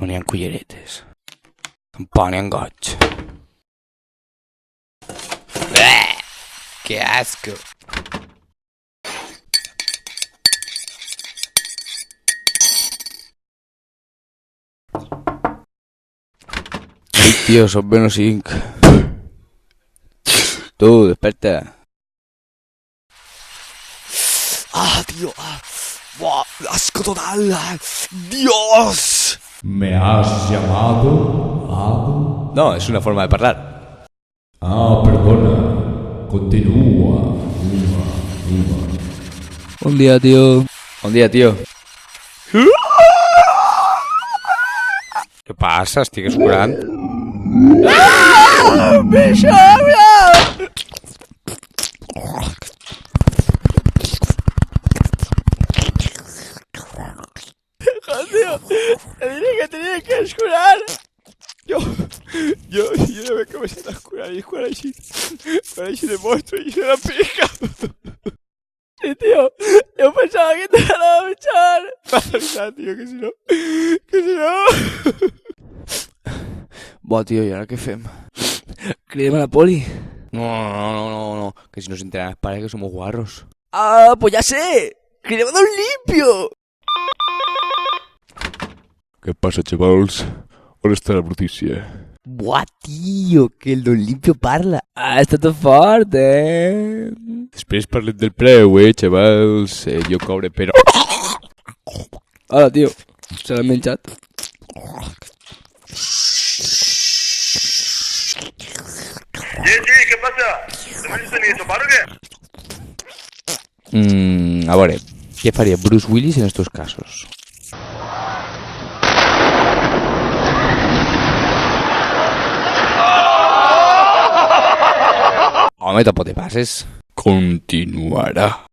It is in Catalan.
ponien culleretes. Em ponien goig. ¡Qué asco! Ay, tío, son menos 5. Tú, desperta. ¡Ah, tío! ¡Buah! ¡Asco total! ¡Dios! ¿Me has llamado? Ado? No, es una forma de hablar. Ah, perdona. Continúa. Un día, tío. Un día, tío. ¿Qué pasa? ¿Estigues curant? Te dije que tenía que escurar. Yo no me comencé a escurar y escurar així de monstruo y se la pica. Sí, tío, yo pensaba que te la iba a echar. Pasa, tío, que si no... Buah, tío, ¿y ahora qué fem? Cridem a la poli. No, que si nos enteran els pares que somos guarros. Ah, pues ya sé. ¡Cridem a Don Limpio! ¿Qué pasa, chavals? On està la brutícia? Buah, tío, que el Don Limpio parla. Ah, està tot fort, Després parlem del preu, xavals. Jo cobre, però... Hola, tío. Se l'han menjat. ¿Qué pasa? ¿No me dices ni eso, paro o qué? A veure, què faria Bruce Willis en estos casos? Home, tampoc te passes. Continuarà.